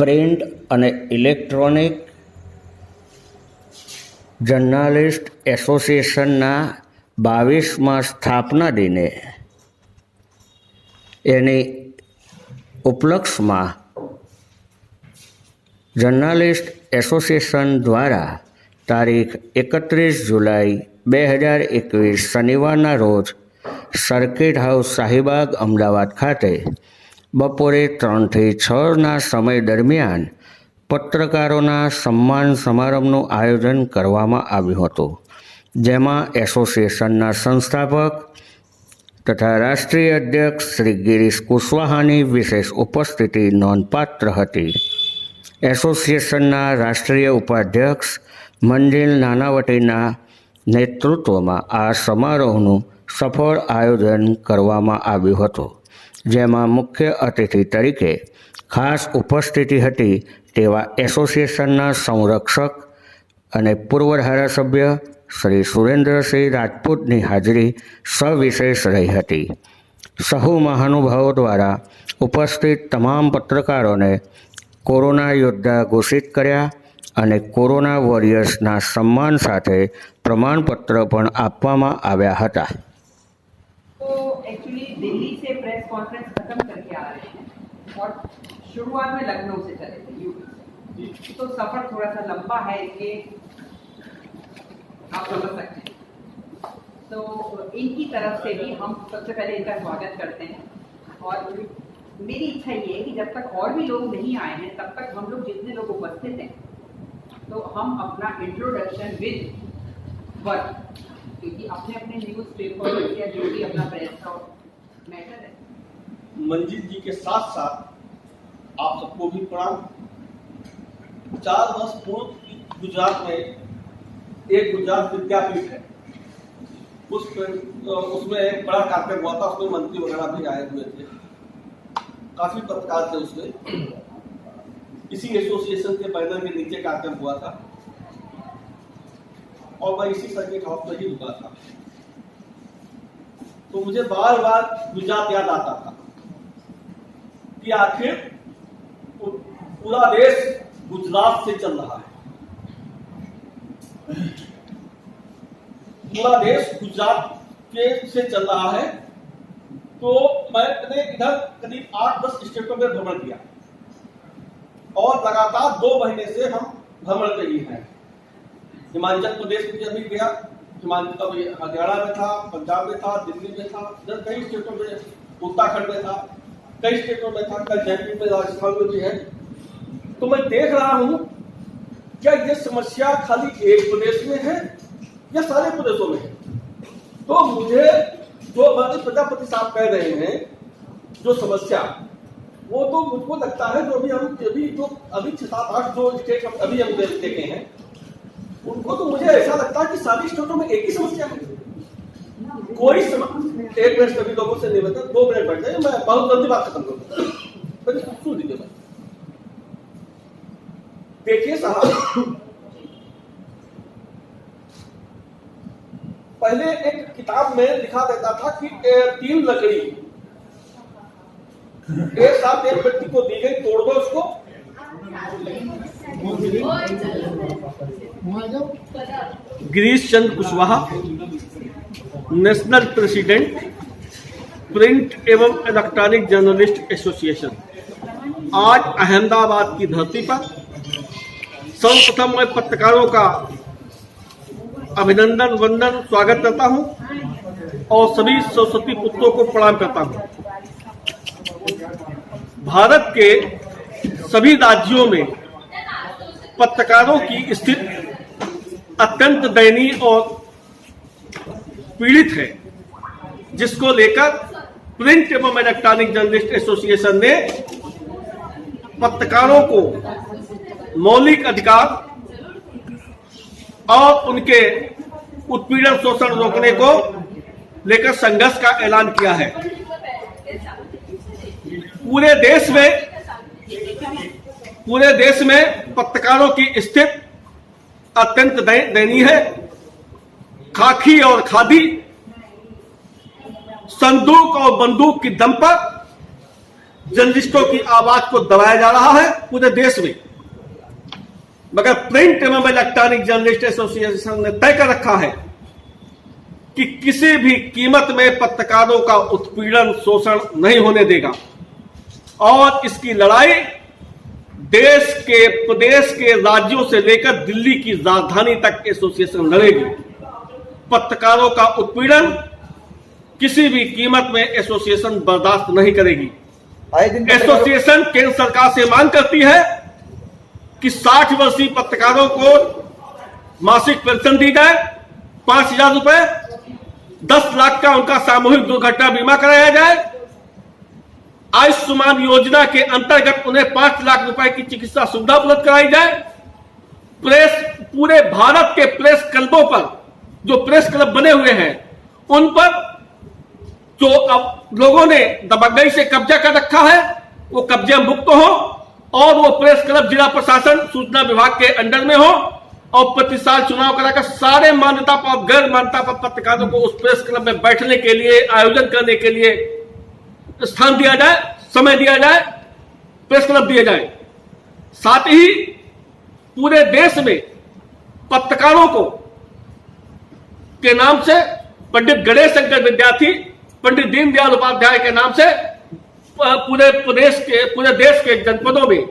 Print અને electronic journalist એસોસિએશનના 22મા સ્થાપના દિને એની ઉપલક્ષમાં જર્નાલિસ્ટ એસોસિએશન દ્વારા તારીખ 31 જુલાઈ 2021 શનિવારના રોજ સર્કિટ હાઉસ શાહીબાગ અમદાવાદ ખાતે બપોરે 3 થી 6ના સમય દરમિયાન પત્રકારોના સન્માન સમારંભનું આયોજન કરવામાં આવ્યું હતું, જેમાં એસોસિએશનના સંસ્થાપક તથા રાષ્ટ્રીય અધ્યક્ષ શ્રી ગિરીશ કુશવાહાની વિશેષ ઉપસ્થિતિ નોંધપાત્ર હતી. એસોસિએશનના રાષ્ટ્રીય ઉપાધ્યક્ષ મંજિલ નાનાવટીના નેતૃત્વમાં આ સમારોહનું સફળ આયોજન કરવામાં આવ્યું હતું, જેમાં મુખ્ય અતિથિ તરીકે ખાસ ઉપસ્થિતિ હતી તેવા એસોસિએશનના સંરક્ષક અને પૂર્વ ધારાસભ્ય શ્રી સુરેન્દ્રસિંહ રાજપૂતની હાજરી સવિશેષ રહી હતી. સહુ મહાનુભાવો દ્વારા ઉપસ્થિત તમામ પત્રકારોને કોરોના યોદ્ધા ઘોષિત કર્યા અને કોરોના વોરિયર્સના સન્માન સાથે પ્રમાણપત્ર પણ આપવામાં આવ્યા હતા. तो एक्चुअली दिल्ली से प्रेस कॉन्फ्रेंस खत्म करके आ रहे हैं और शुरुआत में लखनऊ से चले थे यूपी से, तो सफर थोड़ा सा लंबा है, इसलिए आप समझ सकते हैं. तो इनकी तरफ से भी हम सबसे पहले इनका स्वागत करते हैं और मेरी इच्छा ये है कि जब तक और भी लोग नहीं आए हैं तब तक हम लोग जितने लोग उपस्थित हैं तो हम अपना इंट्रोडक्शन विद वर्ड, क्योंकि अपने अपने न्यूज पेपर या जो भी अपना प्रेस का मैटर है. मंजीत जी के साथ साथ आप सबको भी प्रणाम. 4 वर्ष पूर्व गुजरात में एक गुजरात विद्यापीठ है, उसमें एक बड़ा कार्यक्रम हुआ था. उसमें मंत्री वगैरह भी आए हुए थे, काफी पत्रकार थे उसमें. इसी एसोसिएशन के बैनर के नीचे कार्यक्रम हुआ था और मैं इसी सर्किट हाउस में ही रुका था. तो मुझे बार बार गुजरात याद आता था कि आखिर पूरा देश गुजरात से चल रहा है. पूरा देश गुजरात से चल रहा है. तो मैंने इधर करीब 8-10 स्टेटों में भ्रमण किया और लगातार 2 महीने से हम भ्रमण कर ही हैं. हिमाचल प्रदेश में भी गया, हरियाणा में था, पंजाब में था, दिल्ली में था, कई स्टेटों में, उत्तराखंड में था, कई स्टेटों में था, कल जयपुर में, राजस्थान में भी है. तो मैं देख रहा हूं क्या ये समस्या खाली एक प्रदेश में है या सारे प्रदेशों में है. तो मुझे जो हमारे प्रजापति साहब कह रहे हैं जो समस्या, वो तो मुझको लगता है जो अभी 6-7-8 जो स्टेट अभी हम देखे हैं उनको, तो मुझे ऐसा लगता है कि सारी स्टेटों में एक ही समस्या है. कोई एक मिनट सभी लोगों से निवेदन, 2 मिनट बैठ जाए, मैं बहुत जल्दी बात खत्म करूंगा. सुन लीजिए. देखिए साहब, पहले एक किताब में लिखा रहता था कि 3 लकड़ी एक साथ एक व्यक्ति को दी गई, तोड़ दो उसको. Girish Chandra Kushwaha, national president, print एवं इलेक्ट्रॉनिक जर्नलिस्ट एसोसिएशन, आज अहमदाबाद की धरती पर. सर्वप्रथम मैं पत्रकारों का अभिनंदन, वंदन, स्वागत करता हूं और सभी सरस्वती पुत्रों को प्रणाम करता हूं. भारत के सभी राज्यों में पत्रकारों की स्थिति अत्यंत दयनीय और पीड़ित है, जिसको लेकर प्रिंट एवं इलेक्ट्रॉनिक जर्नलिस्ट एसोसिएशन ने पत्रकारों को मौलिक अधिकार और उनके उत्पीड़न शोषण रोकने को लेकर संघर्ष का ऐलान किया है. पूरे देश में पत्रकारों की स्थिति अत्यंत दयनीय है. खाकी और खादी, संदूक और बंदूक की दम पर जर्नलिस्टों की आवाज को दबाया जा रहा है पूरे देश में। मगर प्रिंट एवं इलेक्ट्रॉनिक जर्नलिस्ट एसोसिएशन ने तय कर रखा है कि किसी भी कीमत में पत्रकारों का उत्पीड़न शोषण नहीं होने देगा और इसकी लड़ाई देश के प्रदेश के राज्यों से लेकर दिल्ली की राजधानी तक एसोसिएशन लड़ेगी। पत्रकारों का उत्पीड़न किसी भी कीमत में एसोसिएशन बर्दाश्त नहीं करेगी। एसोसिएशन केंद्र सरकार से मांग करती है कि 60 वर्षीय पत्रकारों को मासिक पेंशन दी जाए 5,000 रुपए, 10 लाख का उनका सामूहिक दुर्घटना बीमा कराया जाए, आयुष्मान योजना के अंतर्गत उन्हें 5 लाख रुपए की चिकित्सा सुविधा उपलब्ध कराई जाए। पूरे भारत के प्रेस क्लबों पर, जो प्रेस क्लब बने हुए हैं, उन पर जो अब लोगों ने दबंगई से कब्जा कर रखा है वो कब्जे मुक्त हो और वो प्रेस क्लब जिला प्रशासन सूचना विभाग के अंडर में हो और प्रति साल चुनाव कराकर सारे मान्यता पर गैर मान्यता पर पत्रकारों को उस प्रेस क्लब में बैठने के लिए, आयोजन करने के लिए स्थान दिया जाए, समय दिया जाए, प्रेस क्लब दिए जाए। साथ ही पूरे देश में पत्रकारों को के नाम से पंडित गणेश शंकर विद्यार्थी, पंडित दीनदयाल उपाध्याय के नाम से पूरे देश के जनपदों में,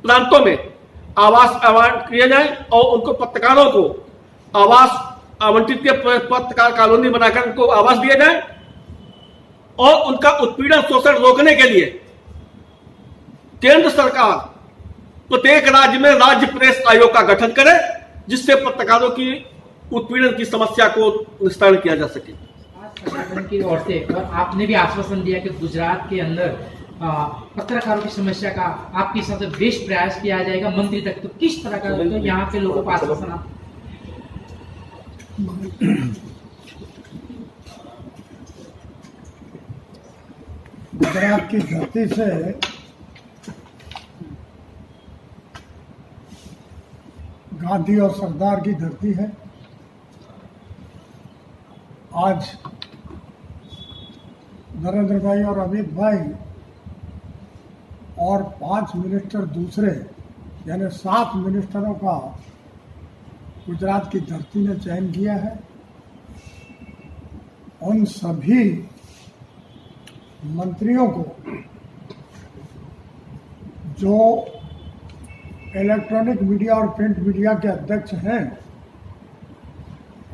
प्रांतों में आवास आवंटित किए जाए और उनको पत्रकारों को आवास आवंटित किए, पत्रकार कॉलोनी बनाकर उनको आवास दिए जाए और उनका उत्पीड़न शोषण रोकने के लिए केंद्र सरकार प्रत्येक राज्य में राज्य प्रेस आयोग का गठन करे जिससे पत्रकारों की उत्पीड़न की समस्या को निस्तारण किया जा सके। प्रशासन की ओर से और आपने भी आश्वासन दिया कि गुजरात के अंदर पत्रकारों की समस्या का आपके हिसाब से बेस्ट प्रयास किया जाएगा मंत्री तक, तो किस तरह का तो यहाँ के लोगों को आश्वासन आप? गुजरात की धरती से गांधी और सरदार की धरती है। आज नरेंद्र भाई और अमित भाई और 5 मिनिस्टर दूसरे, यानी 7 मिनिस्टरों का गुजरात की धरती ने चयन किया है। उन सभी मंत्रियों को जो इलेक्ट्रॉनिक मीडिया और प्रिंट मीडिया के अध्यक्ष हैं,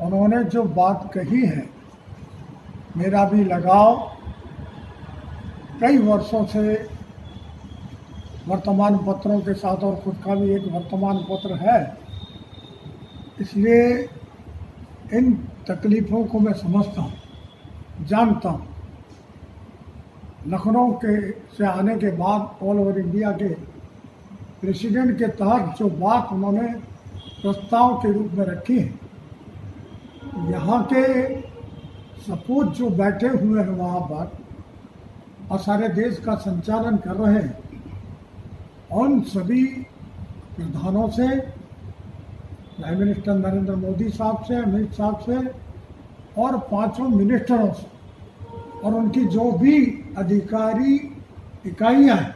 उन्होंने जो बात कही है, मेरा भी लगाव कई वर्षों से वर्तमान पत्रों के साथ और खुद का भी एक वर्तमान पत्र है, इसलिए इन तकलीफ़ों को मैं समझता हूँ, जानता हूँ। लखनऊ से आने के बाद ऑल ओवर इंडिया के प्रेसिडेंट के तहत जो बात उन्होंने प्रस्ताव के रूप में रखी है, यहाँ के सपूत जो बैठे हुए हैं वहाँ पर और सारे देश का संचालन कर रहे हैं, उन सभी प्रधानों से, प्राइम मिनिस्टर नरेंद्र मोदी साहब से, अमित साहब से और 5 मिनिस्टरों से और उनकी जो भी अधिकारी इकाइयाँ हैं,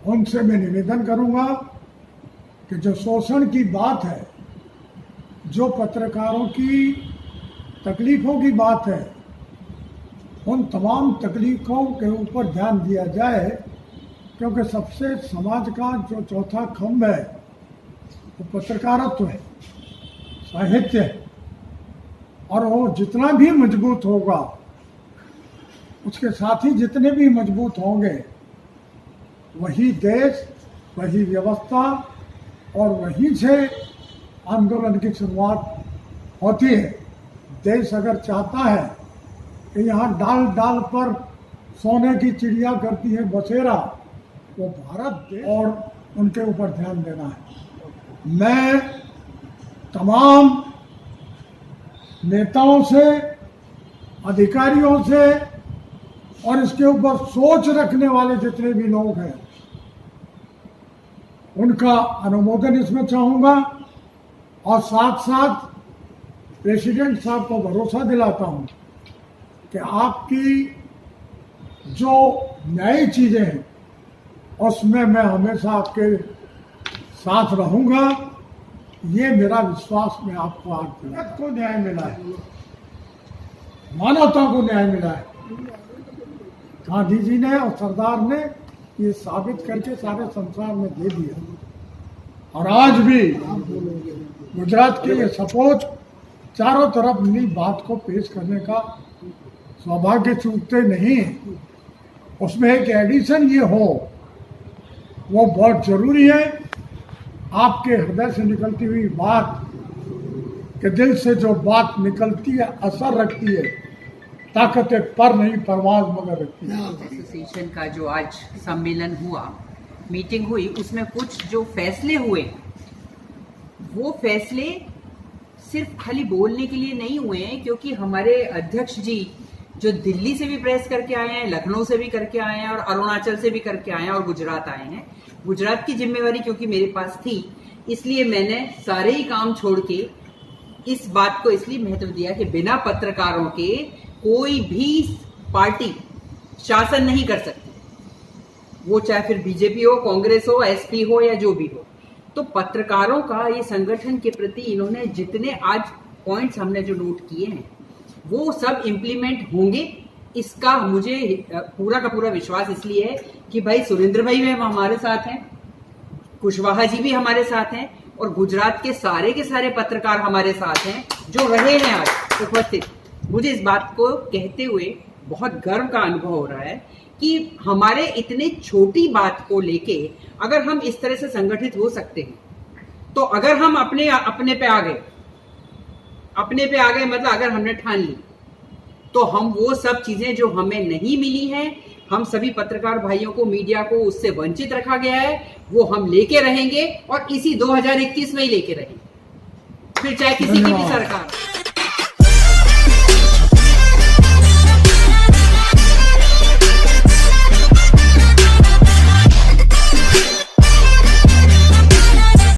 उनसे मैं निवेदन करूँगा कि जो शोषण की बात है, जो पत्रकारों की तकलीफ़ों की बात है, उन तमाम तकलीफ़ों के ऊपर ध्यान दिया जाए, क्योंकि सबसे समाज का जो चौथा खंभ है वो पत्रकारित्व है, साहित्य है, और वो जितना भी मजबूत होगा, उसके साथ ही जितने भी मजबूत होंगे, वही देश, वही व्यवस्था और वहीं से आंदोलन की शुरुआत होती है। देश अगर चाहता है कि यहाँ डाल डाल पर सोने की चिड़िया करती है बसेरा, वो भारत देश और उनके ऊपर ध्यान देना है। मैं तमाम नेताओं से, अधिकारियों से और इसके ऊपर सोच रखने वाले जितने भी लोग हैं, उनका अनुमोदन इसमें चाहूँगा और साथ साथ प्रेसिडेंट साहब को भरोसा दिलाता हूँ कि आपकी जो नई चीज़ें हैं उसमें मैं हमेशा आपके साथ रहूँगा। ये मेरा विश्वास मैं आपको आज दिला। को न्याय मिला है, मानवता को न्याय मिला है। गांधी जी ने और सरदार ने ये साबित करके सारे संसार में दे दिया। और आज भी गुजरात के ये सपूत चारों तरफ अपनी बात को पेश करने का सौभाग्य चूकते नहीं है। उसमें एक एडिशन ये हो वो बहुत जरूरी है। आपके हृदय से निकलती हुई बात के दिल से जो बात निकलती है असर रखती है। ताकत पर नहीं परवाज मगर रखती है। एसोसिएशन का जो आज सम्मेलन हुआ, मीटिंग हुई, उसमें कुछ जो फैसले हुए वो फैसले सिर्फ खाली बोलने के लिए नहीं हुए हैं, क्योंकि हमारे अध्यक्ष जी जो दिल्ली से भी प्रेस करके आए हैं, लखनऊ से भी करके आए हैं और अरुणाचल से भी करके आए हैं और गुजरात आए हैं। गुजरात की जिम्मेवारी क्योंकि मेरे पास थी, इसलिए मैंने सारे ही काम छोड़ के इस बात को इसलिए महत्व दिया कि बिना पत्रकारों के कोई भी पार्टी शासन नहीं कर सकती, वो चाहे फिर बीजेपी हो, कांग्रेस हो, एसपी हो या जो भी हो। तो पत्रकारों का ये संगठन के प्रति इन्होंने जितने आज पॉइंट्स हमने जो नोट किए हैं वो सब इम्प्लीमेंट होंगे, इसका मुझे पूरा का पूरा विश्वास इसलिए है कि भाई सुरेंद्र भाई भी हमारे साथ हैं, कुशवाहा जी भी हमारे साथ हैं और गुजरात के सारे पत्रकार हमारे साथ हैं जो रहे हैं आज उपस्थित। मुझे इस बात को कहते हुए बहुत गर्व का अनुभव हो रहा है कि हमारे इतने छोटी बात को लेके अगर हम इस तरह से संगठित हो सकते हैं, तो अगर हम अपने पे आ गए मतलब अगर हमने ठान ली, तो हम वो सब चीजें जो हमें नहीं मिली हैं, हम सभी पत्रकार भाइयों को, मीडिया को उससे वंचित रखा गया है, वो हम लेके रहेंगे और इसी 2021 में ही लेके रहेंगे, फिर चाहे किसी की भी सरकार।